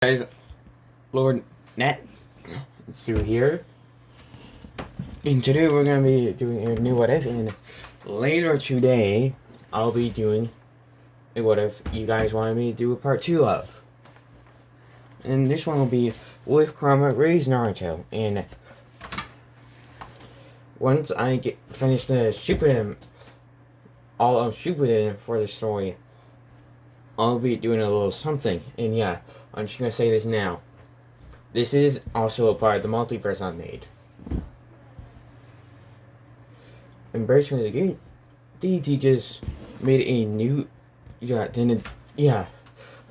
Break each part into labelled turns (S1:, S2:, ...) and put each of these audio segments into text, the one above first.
S1: Guys, Lord Net Sue here, and today we're gonna be doing a new what if, and later today I'll be doing a what if you guys wanted me to do a part 2 of, and this one will be with Kurama raised Naruto. And once I get finished the Shippuden, all of Shippuden for the story, I'll be doing a little something. And yeah, I'm just gonna say this now. This is also a part of the multiverse I've made. And basically, the great deity just made a new. I'm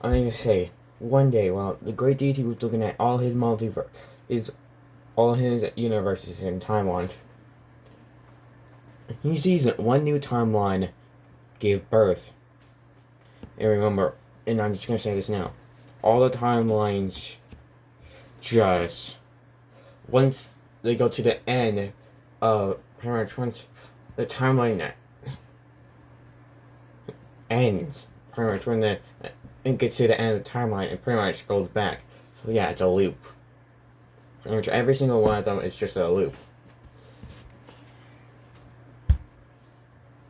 S1: gonna say, one day while the great deity was looking at all his all his universes and timelines, he sees that one new timeline gave birth. And remember, and I'm just gonna say this now, all the timelines just, once they go to the end of pretty much once the timeline that ends, pretty much when it gets to the end of the timeline, it pretty much goes back. So yeah, it's a loop. Pretty much every single one of them is just a loop.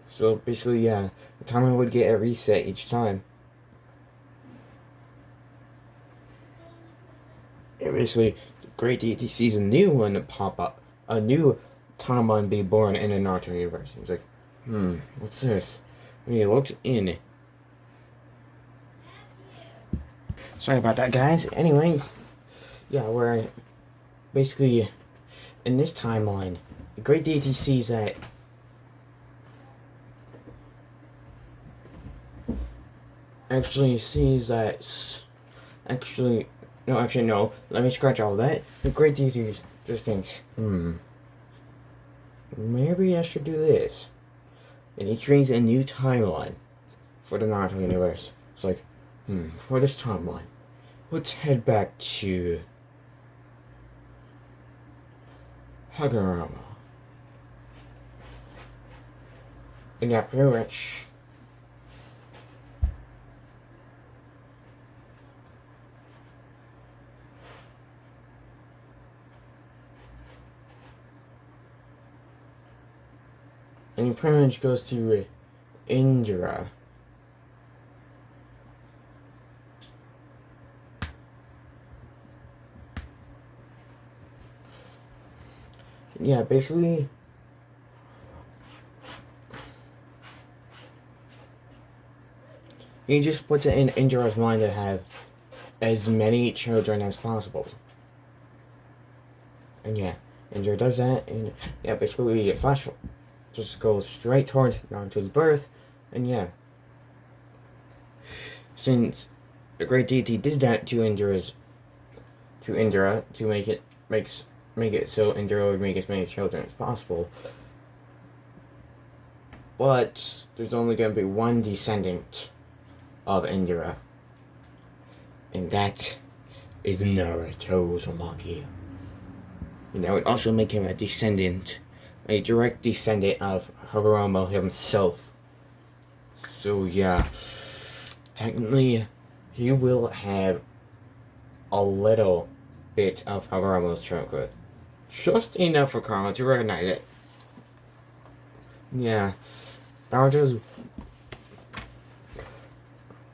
S1: So basically, yeah, the timeline would get a reset each time. And basically, the great deity sees a new one pop up, a new timeline be born in the Naruto universe. He's like, what's this? And he looks in. Sorry about that, guys. Anyway, yeah, we're basically in this timeline. The great deity sees that no. Let me scratch all that. The great deity just thinks, maybe I should do this. And he creates a new timeline for the Naruto universe. It's like, for this timeline, let's head back to Hagurama. And yeah, pretty much. And he pretty much goes to Indra. Yeah, basically, he just puts it in Indra's mind to have as many children as possible. And yeah, Indra does that, and yeah, basically we get flash, just goes straight towards Naruto's birth. And yeah, since the great deity did that to Indra to make it so Indra would make as many children as possible, but there's only going to be one descendant of Indra, and that is Naruto Uzumaki. And that would also make him a direct descendant of Hagurama himself. So yeah, technically, he will have a little bit of Hagurama's chocolate. Just enough for Karma to recognize it. Yeah, Naruto's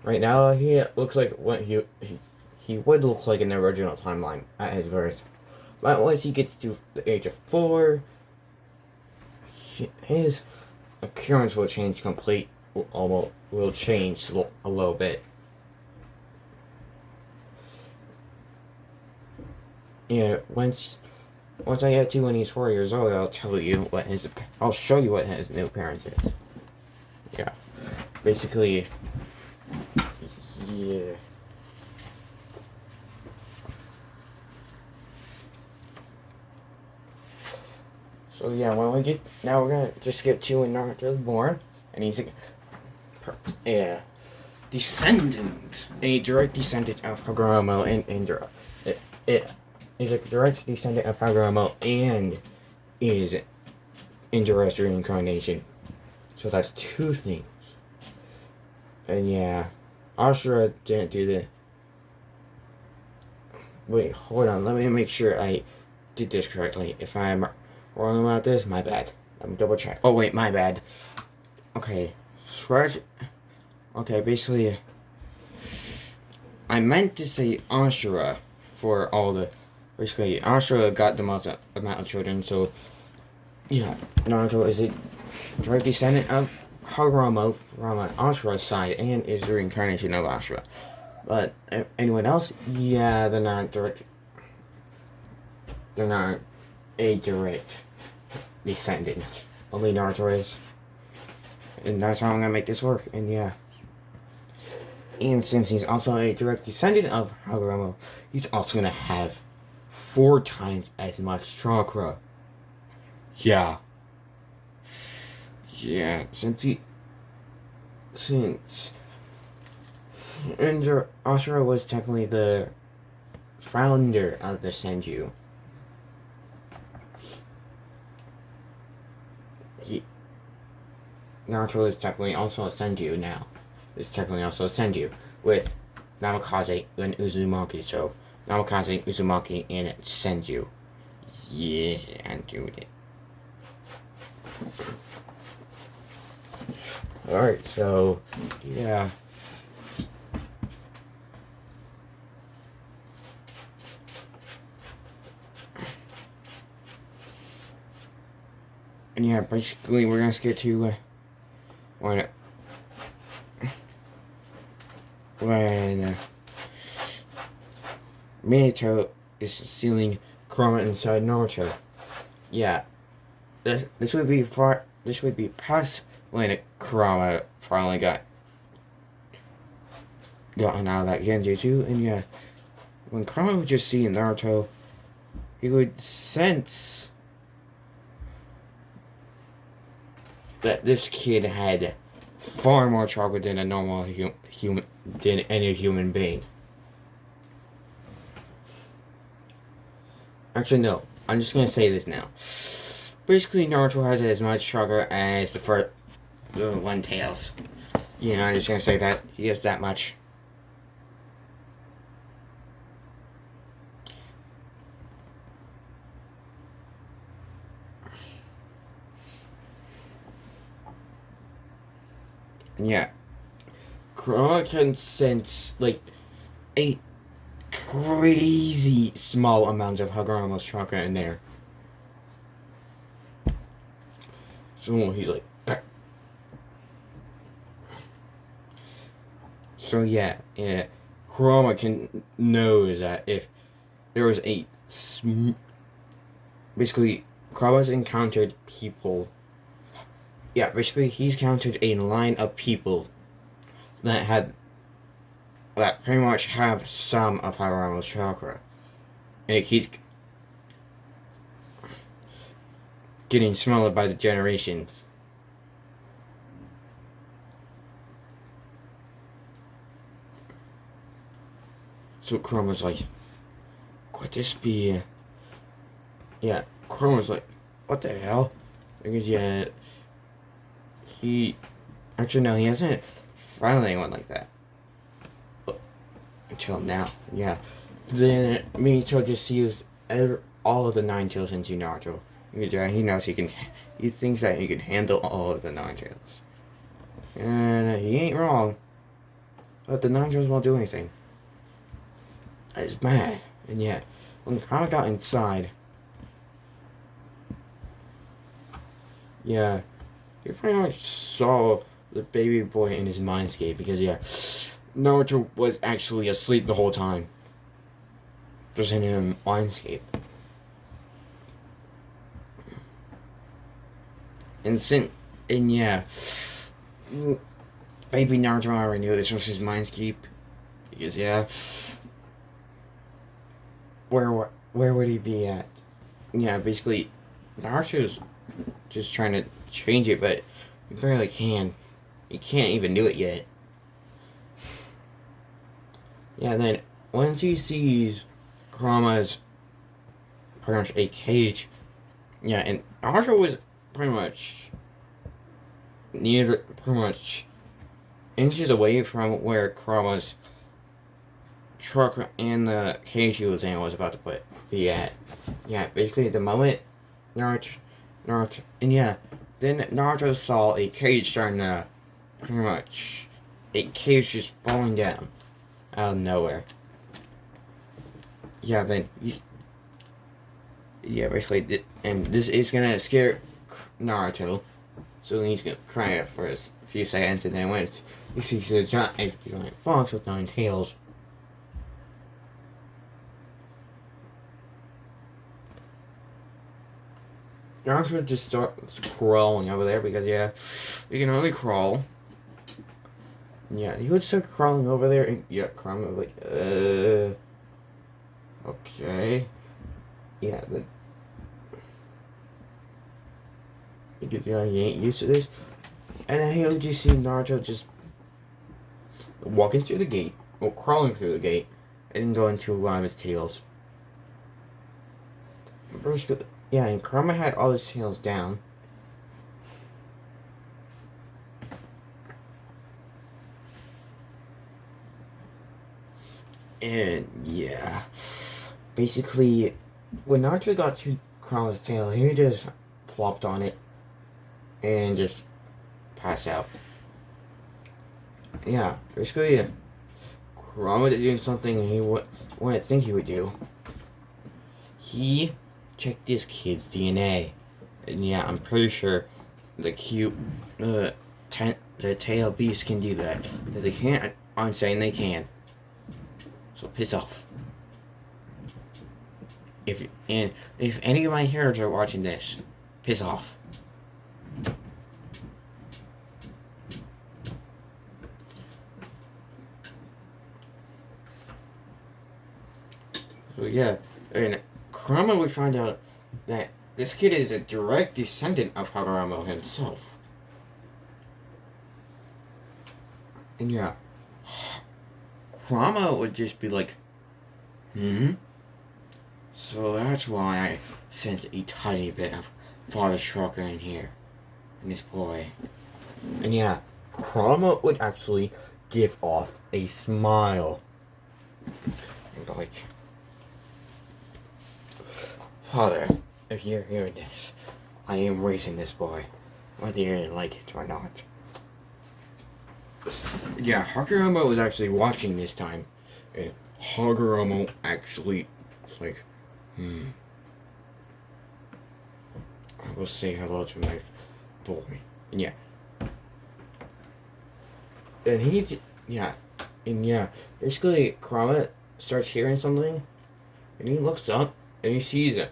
S1: right now, he looks like what he would look like in the original timeline at his birth. But once he gets to the age of 4, his appearance will change will change a little bit. Yeah, once I get to when he's 4 years old, I'll show you what his new appearance is. Yeah, basically, yeah. So yeah, we're gonna just get to when Naruto's born, and he's a direct descendant of Hagurama and Indra. It is a direct descendant of Hagurama and is Indra's reincarnation. So that's 2 things. And yeah, Ashura didn't do the Wait, hold on. Let me make sure I did this correctly. If I'm wrong about this, my bad. Let me double check. Oh wait, my bad. Okay, Sword. Okay, basically, I meant to say Ashura for all the. Basically, Ashura got the most amount of children, so yeah, Naruto is a direct descendant of Hagurama from Ashura's side and is the reincarnation of Ashura. But anyone else, yeah, they're not direct. They're not a direct descendant. Only Naruto is. And that's how I'm gonna make this work, and yeah. And since he's also a direct descendant of Hagurama, he's also gonna have 4 times as much chakra. Yeah. Yeah, since Ashura was technically the founder of the Senju. Naruto is technically also a Senju now. Is technically also a Senju with Namikaze and Uzumaki. So Namikaze, Uzumaki, and Senju. Yeah, I'm doing it. Alright, so yeah. And yeah, basically we're gonna get to when Minato is stealing Kurama inside Naruto. Yeah, this would be past when Kurama finally got gotten out of that Genjutsu, and yeah, when Kurama would just see Naruto, he would sense that this kid had far more chakra than a normal human than any human being. Actually, no. I'm just gonna say this now. Basically, Naruto has as much chakra as the One Tails. Yeah, I'm just gonna say that he has that much. Yeah. Kurama can sense, like, a crazy small amount of Hagurama's chakra in there. So he's like... So yeah, Kurama knows that if there was basically, Kurama's encountered people... Yeah, basically, he's encountered a line of people that pretty much have some of Hagurama's chakra. And it keeps getting smaller by the generations. So Kurama's like, could this be... Yeah, Kurama's like, what the hell? Because yeah, actually no, he hasn't found anyone like that. Until now, yeah. Then Minato just sees all of the 9 tails into Naruto. Yeah, he knows he thinks that he can handle all of the 9 tails. And he ain't wrong. But the 9 tails won't do anything. It's bad. And yeah, when Kyle got inside, yeah, he pretty much saw the baby boy in his mindscape because yeah, Naruto was actually asleep the whole time. Just in his mindscape. And yeah, baby Naruto already knew this was his mindscape. Because yeah, where would he be at? Yeah, basically, Naruto's just trying to change it, but he barely can. He can't even do it yet. Yeah, then once he sees Kurama's pretty much a cage, yeah, and Naruto was pretty much inches away from where Kurama's truck and the cage he was in was about to be at. Yeah, basically the moment Naruto, and yeah, then Naruto saw a cage starting to, pretty much, a cage just falling down out of nowhere. Yeah, then, yeah, basically, and this is gonna scare Naruto, so then he's gonna cry out for a few seconds, and then when he sees a giant fox with 9 tails. Naruto just starts crawling over there because, yeah, you can only crawl. Yeah, he would start crawling over there, and yeah, crawling like, okay. Yeah, then because, you know, he ain't used to this. And then he'll just see Naruto just walking through the gate, or crawling through the gate, and going to one of his tails. Yeah, and Kurama had all his tails down. And yeah, basically, when Naruto got to Kurama's tail, he just plopped on it and just passed out. Yeah, basically, Kurama did doing something he wouldn't think he would do. He checked this kid's DNA, and yeah, I'm pretty sure the tail beast can do that. If they can't, I'm saying they can. So piss off. If any of my heroes are watching this, piss off. So yeah, and Kurama would find out that this kid is a direct descendant of Hagoromo himself. And yeah, Kurama would just be like, so that's why I sent a tiny bit of Father Chakra in here, in this boy. And yeah, Kurama would actually give off a smile. And like, Father, if you're hearing this, I am raising this boy, whether you like it or not. Yeah, Hagoromo was actually watching this time, and Hagoromo actually was like, I will say hello to my boy. And yeah. And basically Kurama starts hearing something, and he looks up, and he sees it.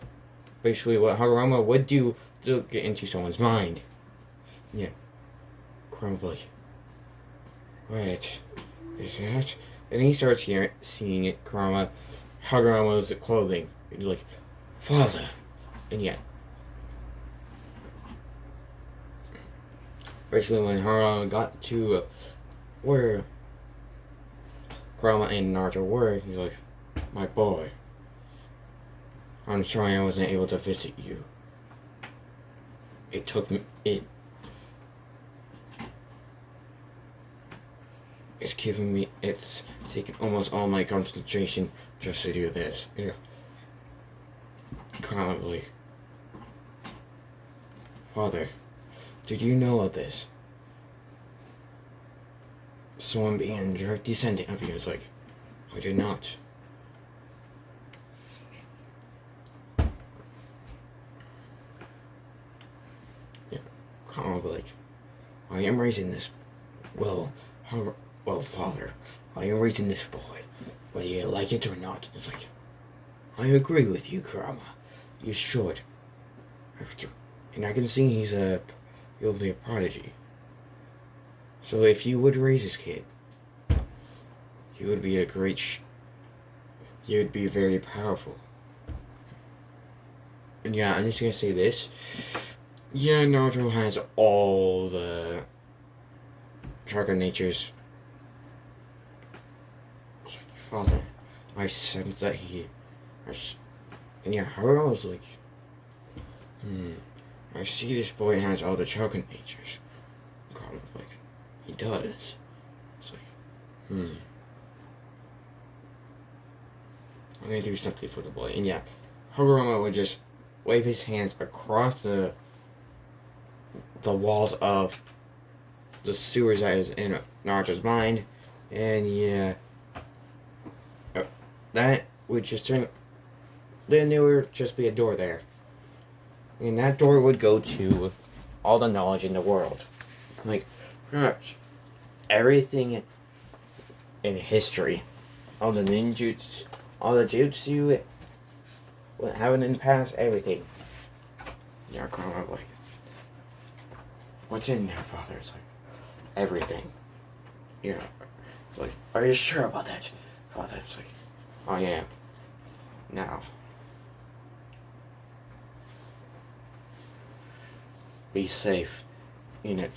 S1: Basically what Hagoromo would do to get into someone's mind. Yeah. Kurama like, wait, is that? And he starts seeing it, Hagoromo's clothing. And he's like, Father. And yeah. Basically when Hagoromo got to where Kurama and Naruto were, he's like, my boy, I'm sorry I wasn't able to visit you. It's taken almost all my concentration just to do this. You know, Kurama like, Father, did you know of this? Someone being a direct descendant of you. Is like, I did not. Yeah, Kurama like, I am raising this. Well, Father, I am raising this boy, whether you like it or not. It's like, I agree with you, Kurama. You should. And I can see he'll be a prodigy. So if you would raise this kid, he would be he would be very powerful. And yeah, I'm just gonna say this. Yeah, Naruto has all the chakra natures. It's like, Father, I sense that and yeah, Haruo was like, I see this boy has all the chakra natures. Karma's like, he does. It's like, I'm gonna do something for the boy. And yeah, Kurama would just wave his hands across the walls of the sewers that is in Naruto's mind, and yeah, that would just turn. Then there would just be a door there, and that door would go to all the knowledge in the world, like pretty much everything in history, all the ninjutsu, all the jutsu, what happened in the past, everything. Yeah, Kurama like, what's in there, father? It's like everything. You know, like, are you sure about that, father? It's like, I am. Now, be safe. You know,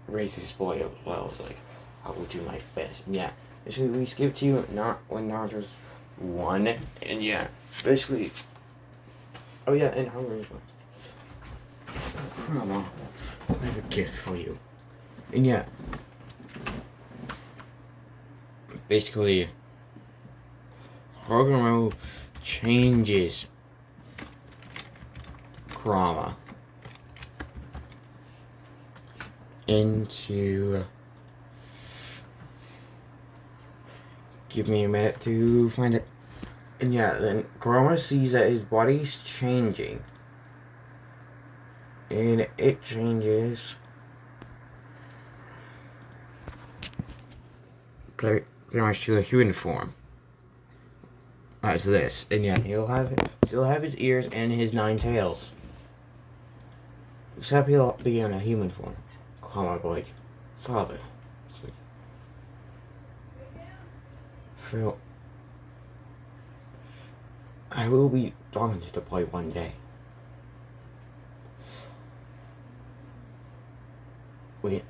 S1: raise this boy up well. It's like, I will do my best. And yeah, basically we skip to not when Naruto's 1, and yeah, basically. Oh yeah, and Hungry. Grandma, I have a gift for you. And yeah, basically, Hogoro changes Kurama into. Give me a minute to find it. And yeah, then Kurama sees that his body's changing. And it changes pretty much to a human form. As this. And yeah, he'll have his ears and his 9 tails. Except he'll be in a human form. Kurama will be like, father. It's like, Phil, I will be talking to the boy one day.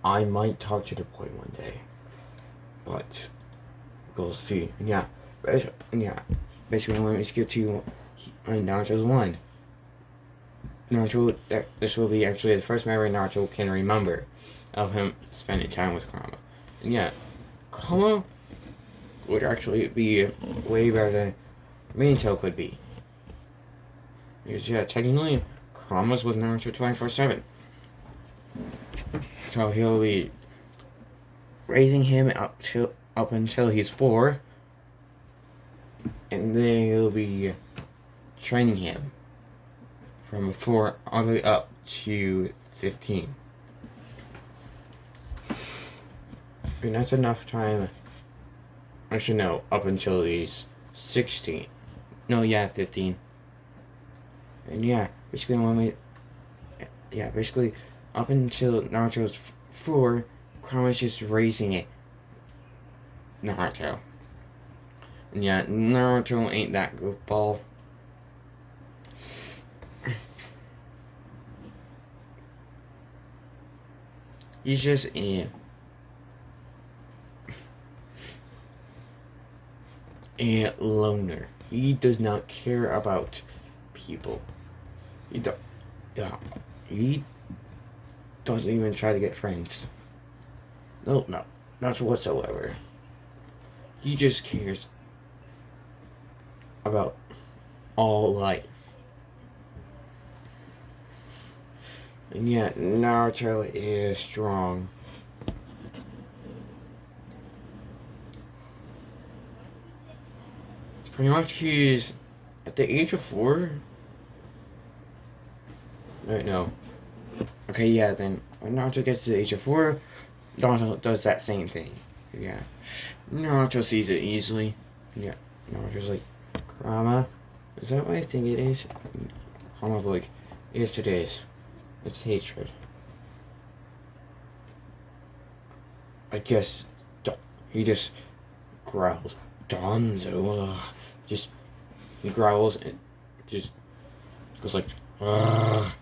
S1: I might talk to the boy one day, but we'll see. And yeah, basically when we skip to Naruto's 1, Naruto, this will be actually the first memory Naruto can remember of him spending time with Kurama. And yeah, Kurama would actually be way better than Minato could be. Because yeah, technically, Kurama's with Naruto 24/7. So he'll be raising him up until he's 4, and then he'll be training him from 4 all the way up to 15. And that's enough time. Actually, no, up until he's 16. No, yeah, 15. And yeah, basically basically up until Naruto's 4, Kurama's just raising it. Naruto. And yeah, Naruto ain't that goofball. He's just a loner. He does not care about people. He doesn't even try to get friends. No, not whatsoever. He just cares about all life. And yet, Naruto is strong. Pretty much he's at the age of 4. Wait, no. Okay, yeah, then when Naruto gets to the age of 4, Naruto does that same thing. Yeah. Naruto sees it easily. Yeah. Naruto's like, Kurama, is that what I think it is? Kurama's like, yes, it is. It's hatred. I guess he just growls. Donzo. He growls and just goes like, ugh.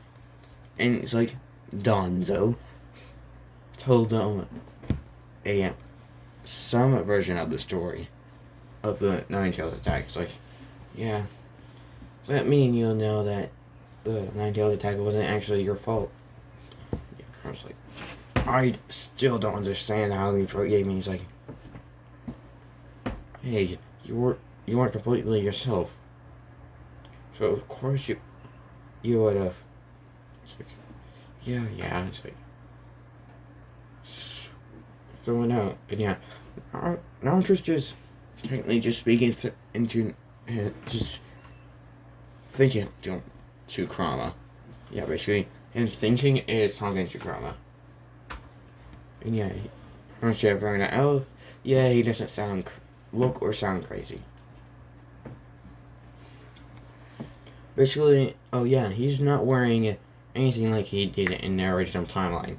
S1: And it's like, Donzo told them some version of the story of the Nine-Tailed attack. It's like, yeah, but me and you'll know that the Nine-Tailed attack wasn't actually your fault. Yeah, I was like, I still don't understand how he forgave me. He's like, hey, you weren't completely yourself. So of course you would have. It's like, yeah. It's like throwing out, and yeah, Naruto's just technically just speaking into just thinking to Kurama. Yeah, basically, him thinking is talking to Kurama. And yeah, I'm sure everyone else, yeah, he doesn't look or sound crazy. Basically, oh yeah, he's not wearing anything like he did in the original timeline.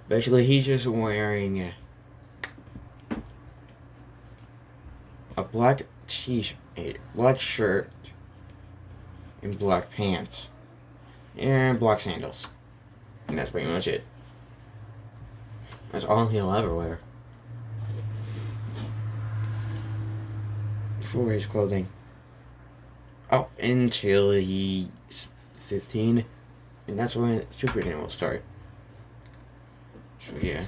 S1: Basically, he's just wearing a black t-shirt, a black shirt, and black pants, and black sandals. And that's pretty much it. That's all he'll ever wear for his clothing. Up until he's 15, and that's when Super Saiyan will start. So yeah.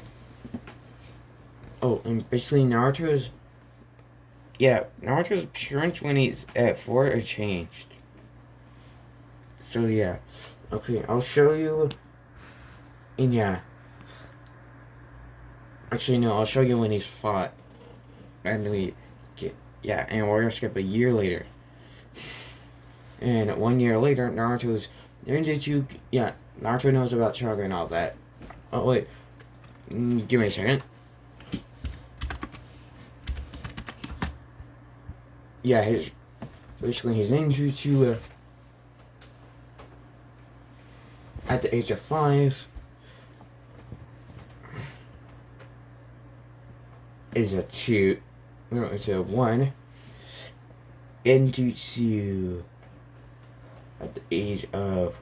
S1: Oh, and basically Naruto's appearance when he's at 4 are changed. So yeah. Okay, I'll show you. And yeah. Actually no, I'll show you when he's fought. And and we're gonna skip a year later. And 1 year later, Naruto knows about chakra and all that. Oh wait, give me a second. Yeah, he's ninjutsu at the age of 5 is a 2. No, it's a 1. Ninjutsu at the age of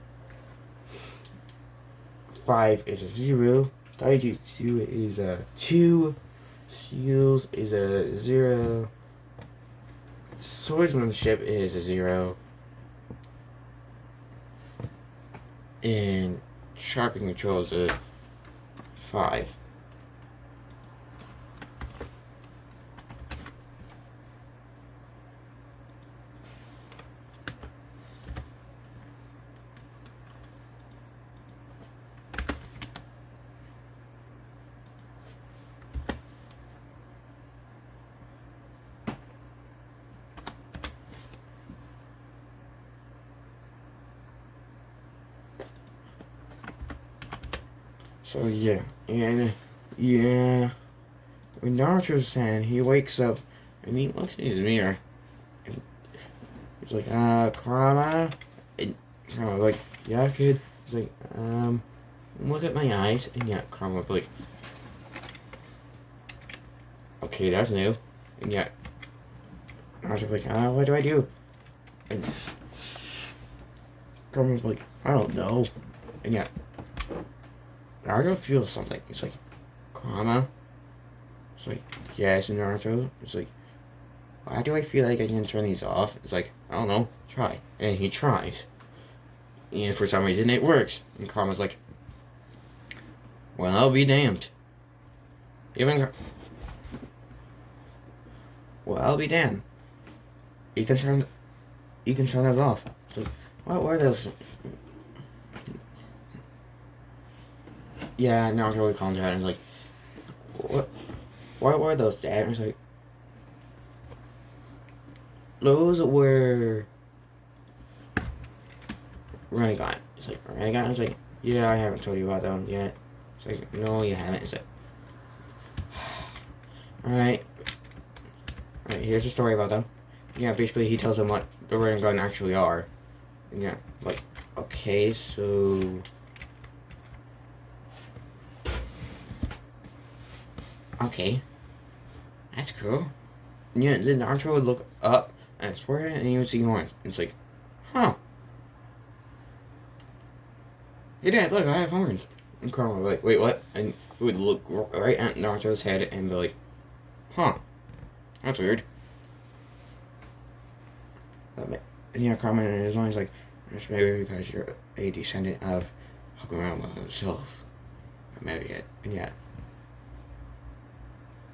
S1: 5 is a 0. Taijutsu is a 2. Seals is a 0. Swordsmanship is a 0. And chakra control is a 5. So yeah, and yeah, when Naruto's saying he wakes up and he looks in his mirror and he's like, Kurama, and Kurama's like, yeah, kid. He's like, look at my eyes, and yeah, Kurama's like, okay, that's new, and yeah, Naruto's like, what do I do? And Kurama's like, I don't know, and yeah. Naruto feels something. It's like, Kurama? It's like, yes, Naruto. It's like, why do I feel like I can turn these off? It's like, I don't know, try. And he tries. And for some reason it works. And Kurama's like, well, I'll be damned. Well, I'll be damned. You can turn those off. It's like, what were those? Yeah, Naruto really calms down and is like, what were those, Dad? And it's like, those were Renegade. It's like, Renegade? It's like, yeah, I haven't told you about them yet. It's like, no, you haven't. It's like, alright, here's the story about them. Yeah, basically he tells them what the Renegade actually are. And yeah, like, okay, so... Okay. That's cool. And yeah, then Naruto would look up at his forehead and he would see horns. And it's like, huh. Hey Dad, look, I have horns. And Kurama would be like, wait, what? And he would look right at Naruto's head and be like, huh. That's weird. And yeah, Kurama in his mind is like, that's maybe because you're a descendant of Kurama himself. Maybe it. And yeah.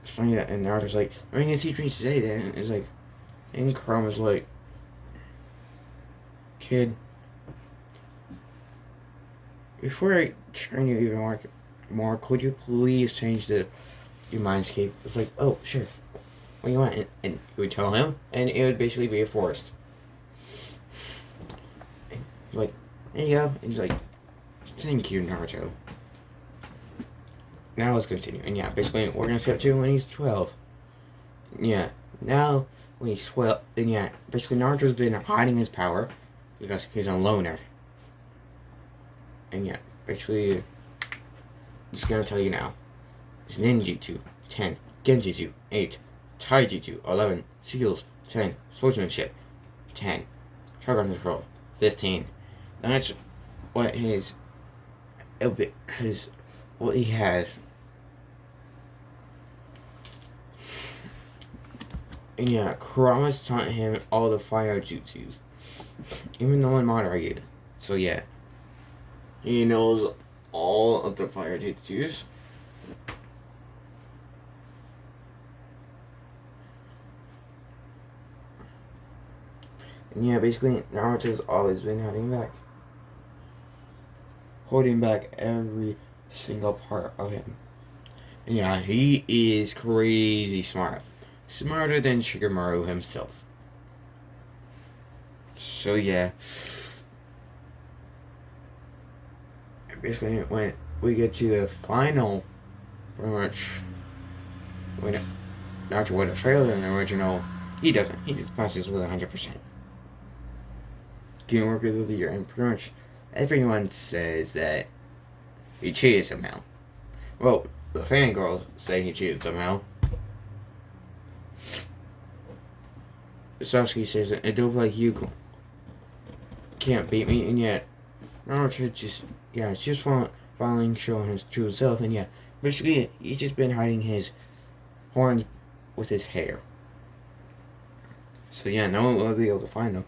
S1: It's funny that, and Naruto's like, what are you gonna teach me today then? It's like, And Kurama's like, kid, before I turn you even more, could you please change your mindscape? It's like, oh, sure. What do you want? And he would tell him, and it would basically be a forest. And like, there you go. And he's like, thank you, Naruto. Now let's continue. And yeah, basically, we're gonna skip to when he's 12. Yeah, now when he's 12, then yeah, basically Naruto's been hiding his power because he's a loner. And yeah, basically, just gonna tell you now. It's ninjutsu, 10, genjutsu, 8, taijutsu, 11, skills, 10, swordsmanship, 10, chakra control, 15. That's what what he has. And yeah, Kurama's taught him all the fire jutsus. Even though in Madara. So yeah. He knows all of the fire jutsus. And yeah, basically Naruto's always been holding back every single part of him. And yeah, he is crazy smart. Smarter than Shikamaru himself. So yeah. Basically, when we get to the final, pretty much, when Naruto would have failed in the original, he doesn't. He just passes with 100%. Game Worker of the Year, and pretty much everyone says that he cheated somehow. Well, the fangirls say he cheated somehow. Sasuke says that it don't like you can't beat me, and yet Naruto it's just finally showing his true self, and yeah, basically he's just been hiding his horns with his hair. So yeah, no one will be able to find them.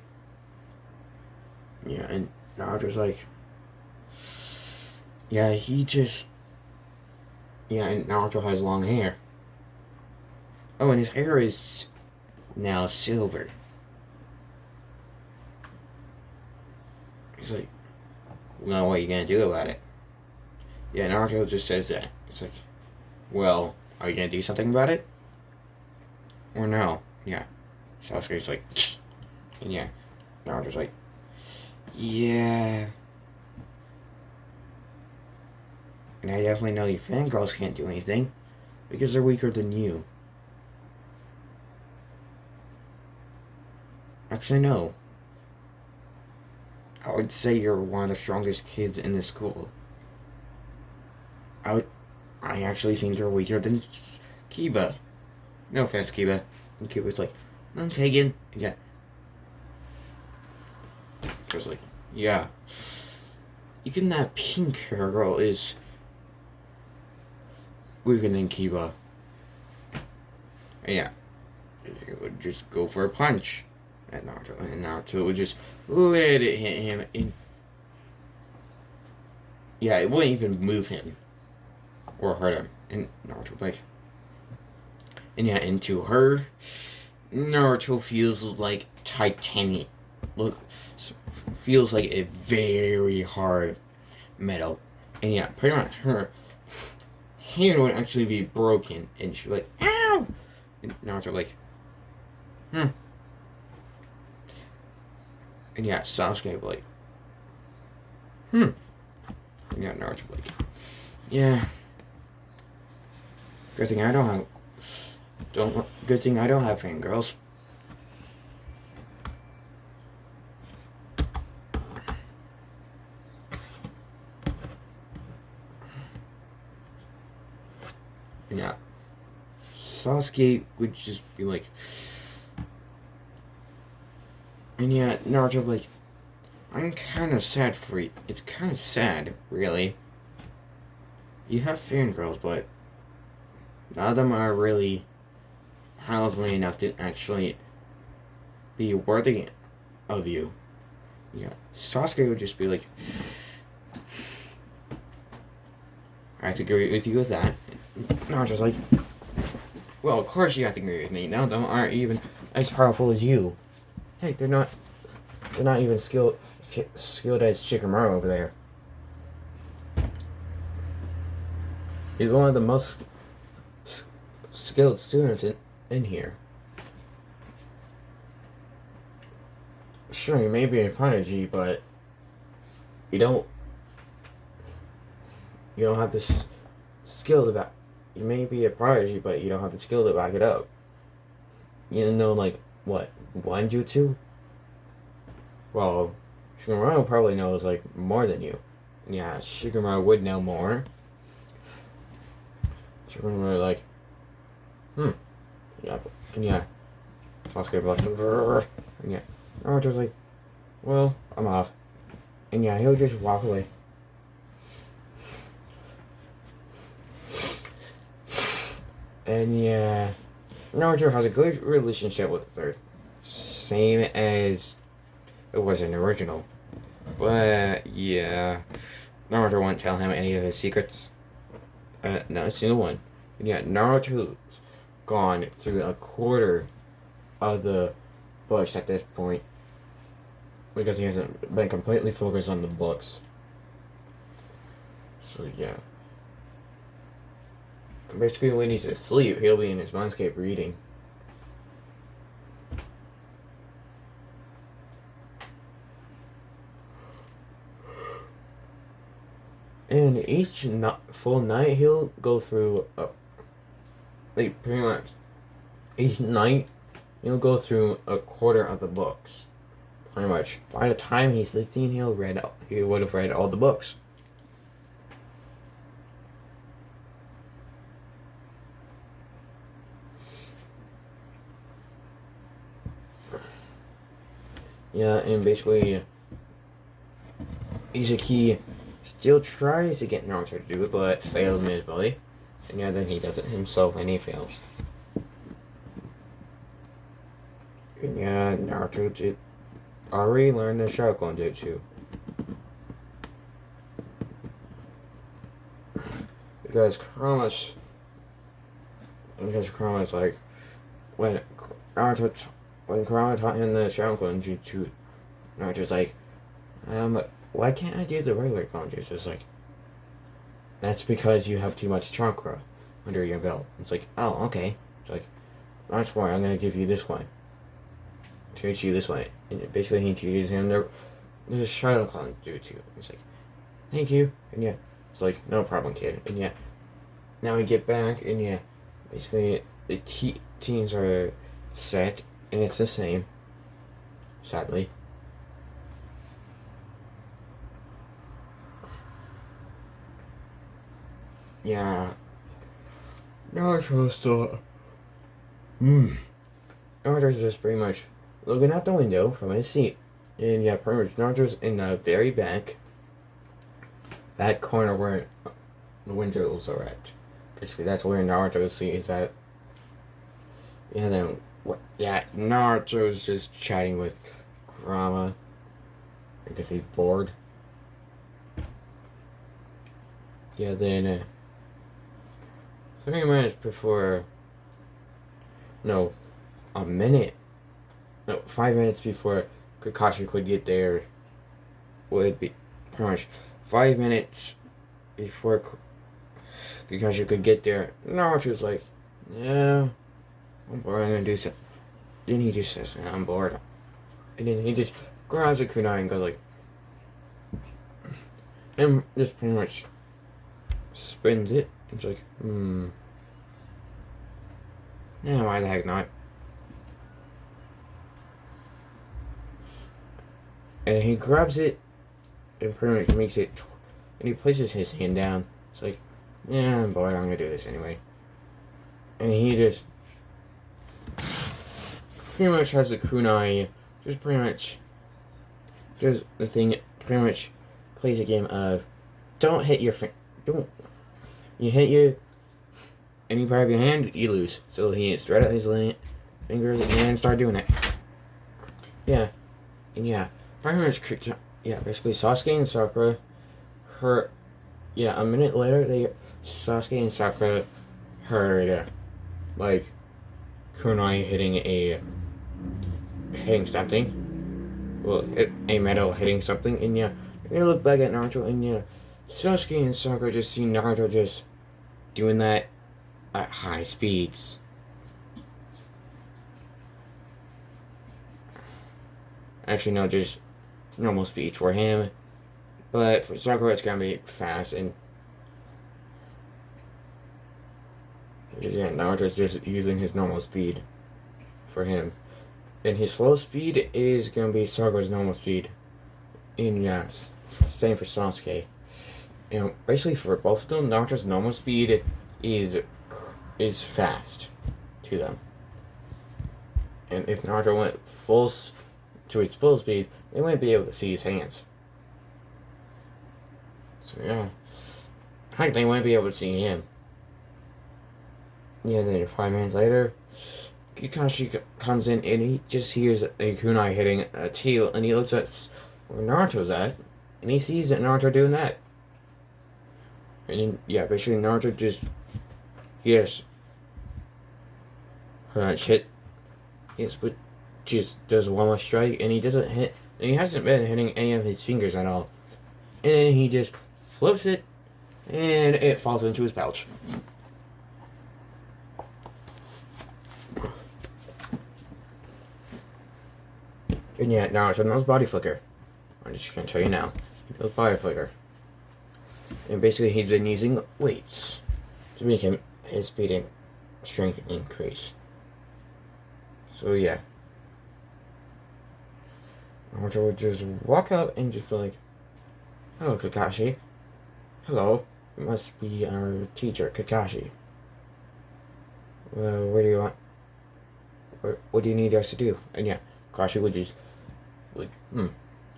S1: Yeah, and Naruto's like, yeah, and Naruto has long hair. Oh, and his hair is now silver. He's like, well, what are you gonna do about it? Yeah, Naruto just says that. It's like, well, are you gonna do something about it? Or no? Yeah. Sasuke's like, and yeah, Naruto's like, yeah. And I definitely know you fangirls can't do anything because they're weaker than you. Actually, no. I would say you're one of the strongest kids in this school. I actually think you're weaker than Kiba. No offense, Kiba. And Kiba's like, I'm taken. Yeah. I was like, yeah. Even that pink hair girl is weaker than Kiba. And yeah. It would just go for a punch at Naruto. And Naruto would just let it hit him. And yeah, it wouldn't even move him. Or hurt him. And Naruto would like... And yeah, and to her, Naruto feels like titanium. Look, feels like a very hard metal. And yeah, pretty much her hand would actually be broken. And she'd be like, ow! And Naruto like, And yeah, Sasuke would be like, And yeah, Naruto would like, yeah. Good thing I don't have fangirls. Yeah. Sasuke would just be like, and yeah, Naruto would be like, I'm kind of sad for you. It's kind of sad, really. You have fangirls, but none of them are really powerful enough to actually be worthy of you. Yeah, Sasuke would just be like, I have to agree with you with that. Naruto's like, well, of course you have to agree with me. No, don't aren't even as powerful as you. Heck, they're not even skilled as Shikamaru over there. He's one of the most skilled students in here. Sure, you may be a prodigy, but you don't have the skill to back. You may be a prodigy, but you don't have the skill to back it up. You know, like what, one jutsu? Well, Shikamaru probably knows like more than you. Yeah, Shikamaru would know more. Shikamaru like, yeah, and yeah, Sasuke like, and yeah, Naruto's like, well, I'm off, and yeah, he'll just walk away. And yeah, Naruto has a good relationship with the third, same as it was in the original. But yeah, Naruto won't tell him any of his secrets. Not a single one. And yeah, Naruto's gone through a quarter of the books at this point because he hasn't been completely focused on the books. So yeah. Basically, when he's asleep, he'll be in his mindscape reading. And each full night, he'll go through, like, pretty much, each night, he'll go through a quarter of the books. Pretty much. By the time he's 16, he would have read all the books. Yeah, and basically, Izaki still tries to get Naruto to do it, but fails miserably. And yeah, then he does it himself, and he fails. And yeah, Naruto did already learn the Sharingan Jutsu. Because Kurama's like, when Kurama taught him the Sharingan Jutsu, Naruto's like, why can't I do the regular Jutsu? It's like, that's because you have too much chakra under your belt. It's like, oh, okay. It's like, that's why I'm gonna give you this one. Teach you this way. And basically he teaches him the Sharingan Jutsu. It's like, thank you. And yeah, it's like, no problem, kid. And yeah, now we get back, and yeah, basically the teams are set, and it's the same, sadly. Yeah, Naruto's still, Naruto's just pretty much looking out the window from his seat, and yeah, pretty much Naruto's in the very back, that corner where the windows are at. Basically, that's where Naruto's seat is at. Yeah, then, Naruto's just chatting with Kurama because he's bored. Yeah, then, 30 minutes before, no, 5 minutes before Kakashi could get there, would be pretty much 5 minutes before Kakashi could get there. Naruto's like, yeah, I'm bored, I'm gonna do something. Then he just says, I'm bored. And then he just grabs a kunai and goes like, and just pretty much spins it. It's like, yeah, why the heck not? And he grabs it and pretty much makes it, and he places his hand down. It's like, yeah, I'm bored, I'm gonna do this anyway. And he just pretty much has the kunai, just pretty much does the thing, pretty much plays a game of, don't hit your don't, you hit any part of your hand, you lose. So he spread out his fingers and start doing it. Yeah, and yeah, pretty much, yeah, basically Sasuke and Sakura, a minute later, Sasuke and Sakura heard, like, kunai hitting a hitting something. Well, a metal hitting something, and yeah, you look back at Naruto, and yeah, Sasuke and Sakura just see Naruto just doing that at high speeds. Actually, no, just normal speed for him. But for Sakura, it's gonna be fast, and yeah, Naruto's just using his normal speed for him. And his slow speed is gonna be Sakura's normal speed. And yeah, same for Sasuke. You know, basically for both of them, Naruto's normal speed is fast to them. And if Naruto went to his full speed, they wouldn't be able to see his hands. So yeah, heck, they wouldn't be able to see him. Yeah, then 5 minutes later, Kakashi comes in and he just hears a kunai hitting a tail, and he looks at where Naruto's at, and he sees that Naruto doing that. And then, yeah, basically Naruto just hit. Yes, but just does one more strike, and he doesn't hit. And he hasn't been hitting any of his fingers at all. And then he just flips it, and it falls into his pouch. And yeah, Naruto knows body flicker. I'm just gonna tell you now. He knows body flicker. And basically he's been using weights to make his speed and strength increase. So yeah. Naruto would just walk up and just be like, "Hello, Kakashi. Hello. You must be our teacher, Kakashi. What do you want? What do you need us to do?" And yeah, Kakashi would just like,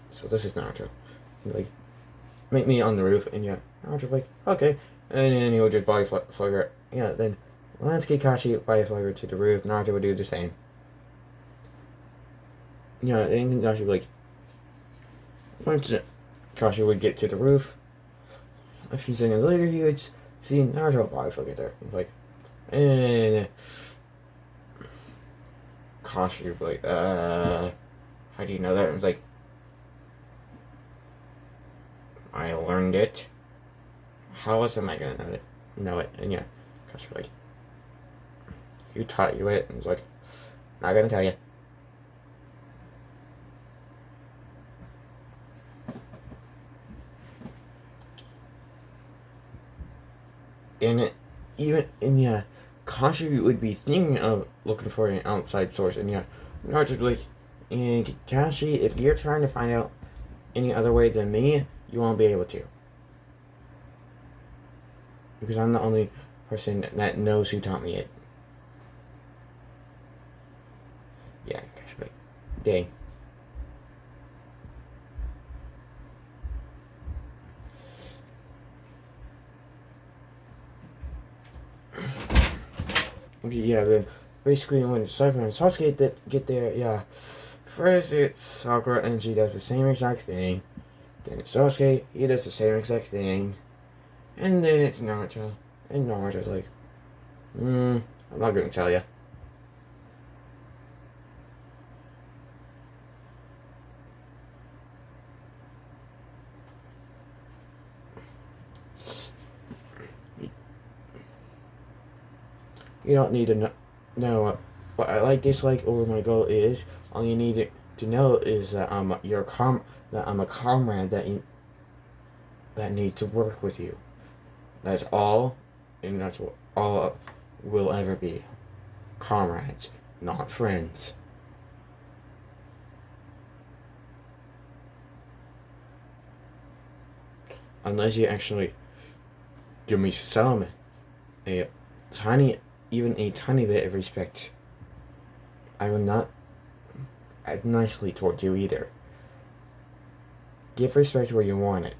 S1: so this is Naruto. He'd like, "Meet me on the roof," and yeah, Naruto would be like, "Okay." And then he would just body flugger. Yeah, then once Kakashi body flugger to the roof, Naruto would do the same. Yeah, then Kakashi would be like, once Kakashi would get to the roof, a few seconds later, he would see Naruto body flugger there. Like, and Kakashi would be like, how do you know that? And it's like, I learned it. How else am I gonna know it? And yeah, Kakashi like, who taught you it? And it's like, not gonna tell you. And yeah, Kakashi would be thinking of looking for an outside source, and yeah, Naruto would be like, and Kakashi, if you're trying to find out any other way than me, you won't be able to. Because I'm the only person that knows who taught me it. Yeah, Kakashi like, dang. Okay, yeah, then basically when Sakura and Sasuke get there, yeah, first it's Sakura and she does the same exact thing. Then it's Sasuke, he does the same exact thing. And then it's Naruto, and Naruto's like, I'm not gonna tell you. You don't need to know what I like, dislike, or my goal is. All you need to know is that I'm a comrade that needs to work with you. That's all, and that's what all will ever be. Comrades, not friends. Unless you actually give me a even a tiny bit of respect, I will not act nicely towards you either. Give respect where you want it.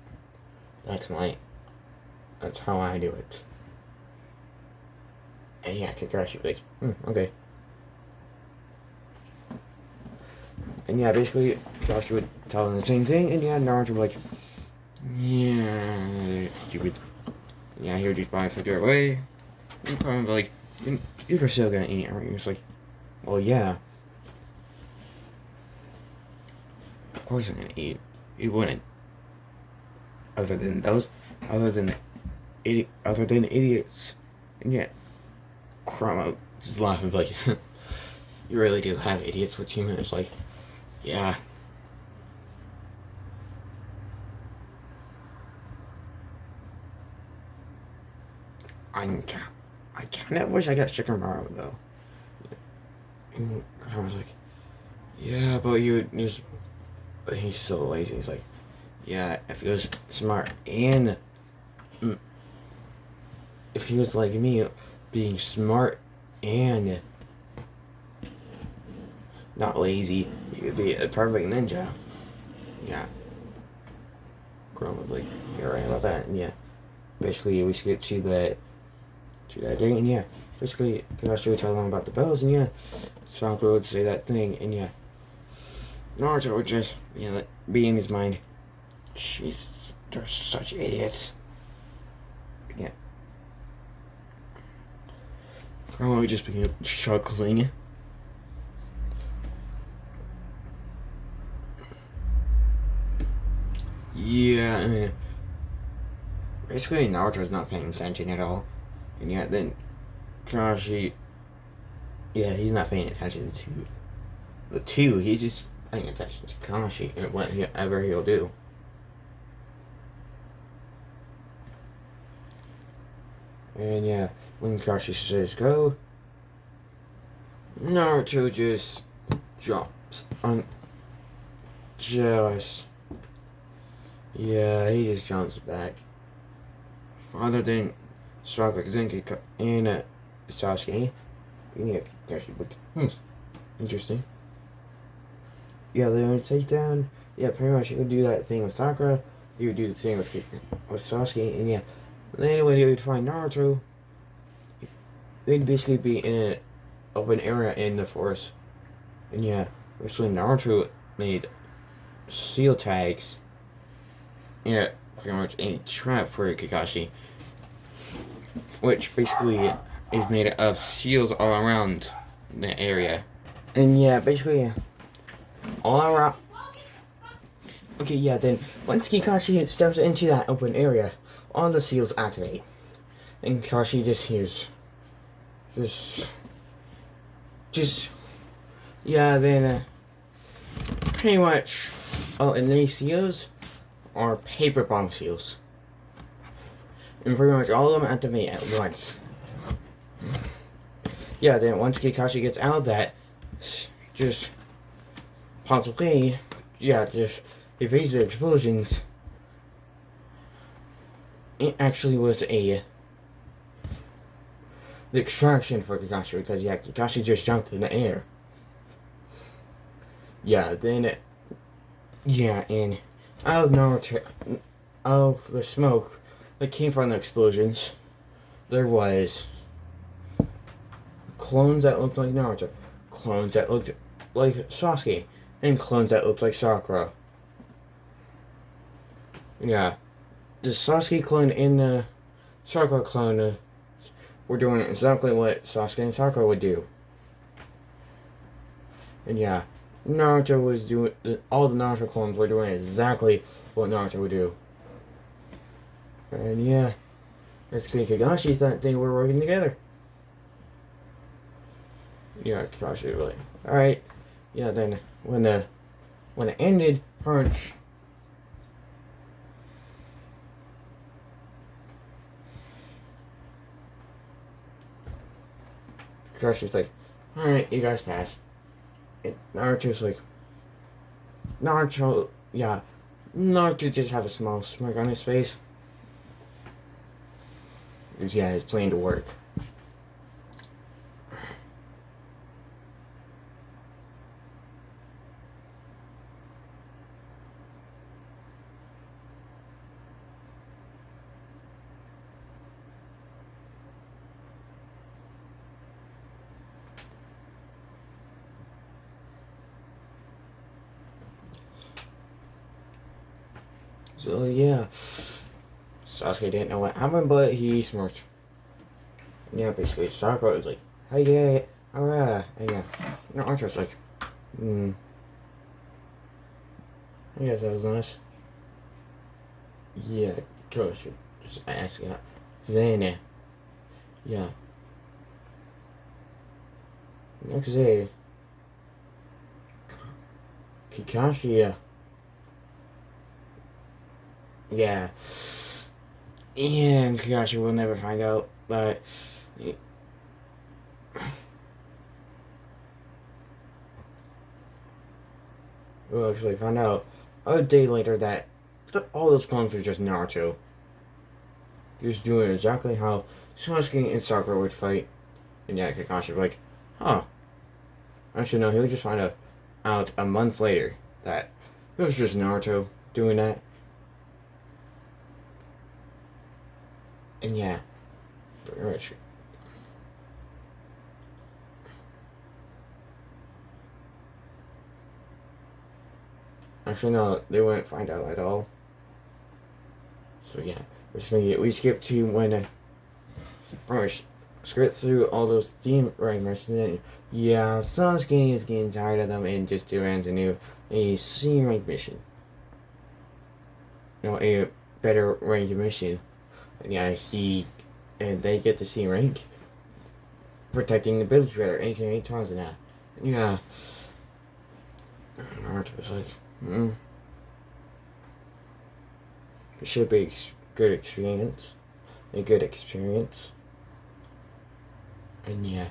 S1: That's how I do it. And yeah, Kakashi would be like, okay. And yeah, basically, Kakashi would tell him the same thing, and yeah, Naruto would be like, yeah, it's stupid. Yeah, he would just buy figure away. And probably like, you're still gonna eat, aren't you? It's like, well, yeah. course I'm gonna eat. You wouldn't. Other than those, other than other than idiots. And yet, Kurama just laughing like, you really do have idiots with you. And it's like, yeah. I kind of wish I got Shikamaru though. And I was like, yeah, but but he's so lazy. He's like, yeah, if he was smart and if he was like me, being smart and not lazy, he would be a perfect ninja. Yeah. Chrome was like, you're right about that. And yeah, basically we skip to that day, and yeah, basically Kakashi would tell them about the bells, and yeah, Sakura would say that thing, and yeah, Naruto would just, be in his mind. Jesus, they're such idiots. Yeah. Chrome would just be chuckling. Yeah, I mean, basically Naruto's not paying attention at all. And yet then Kakashi, yeah, he's not paying attention to the two. He's just paying attention to Kakashi and whatever he'll do. And yeah, when Kakashi says go, Naruto just jumps on just. Yeah, he just jumps back farther than Sakura, Zenki, and Sasuke. Yeah, interesting. Yeah, they would take down. Yeah, pretty much he would do that thing with Sakura. He would do the thing with Sasuke, and yeah. Then when he would find Naruto, they'd basically be in an open area in the forest. And yeah, basically Naruto made seal tags. Yeah, pretty much a trap for Kakashi, which basically is made of seals all around the area. And yeah, basically all around. Okay, yeah, then once Kakashi steps into that open area, all the seals activate. And Kakashi just hears yeah, then pretty much and these seals are paper bomb seals. And pretty much all of them activate at once. Yeah, then once Kakashi gets out of that, just possibly, yeah, just evades the explosions. It actually was the extraction for Kakashi, because yeah, Kakashi just jumped in the air. Yeah, then yeah, and out of Naruto, out of the smoke that came from the explosions, there was clones that looked like Naruto, clones that looked like Sasuke, and clones that looked like Sakura. Yeah, the Sasuke clone and the Sakura clone were doing exactly what Sasuke and Sakura would do. And yeah, Naruto was doing, all the Naruto clones were doing exactly what Naruto would do. And yeah, basically Kakashi thought they were working together. Yeah, Kakashi really. Alright. Yeah, then when it ended, Punch. Kakashi's like, alright, you guys pass. And Naruto's like, Naruto just have a small smirk on his face. Because yeah, he's playing to work. So yeah, Sasuke didn't know what happened, but he smirked. And yeah, basically Sakura was like, hey, yeah, alright. And yeah, Naruto's like, I guess that was nice. Yeah, gosh, just asking that. Then, yeah. Next day, Kakashi, yeah. And Kakashi will never find out, but we'll actually find out a day later that all those clones were just Naruto. Just doing exactly how Sasuke and Sakura would fight. And yeah, Kakashi was like, huh. Actually, no, he would just find out a month later that it was just Naruto doing that. And yeah, pretty much. Actually, no, they wouldn't find out at all. So yeah, we skipped to when pretty much skipped through all those team rank missions. And yeah, Sasuke is getting tired of them and just demands a C rank mission. A better rank mission. And yeah, they get the C rank, protecting the village better 8 times than that. Yeah, Naruto was like, it should be good experience, a good experience. And yeah,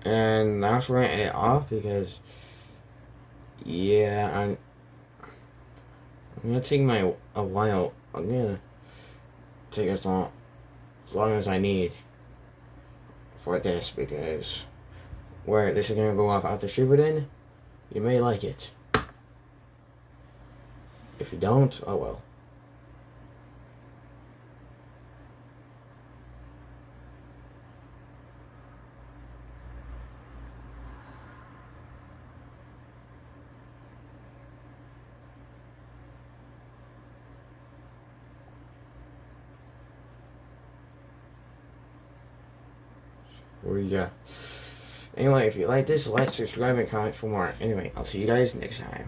S1: and that's where I ended it off because yeah, I'm gonna take a while. I'm gonna take as long as I need for this because where this is gonna go off after Shippuden, you may like it. If you don't, oh well. Yeah. Anyway, if you like this, like, subscribe, and comment for more. Anyway, I'll see you guys next time.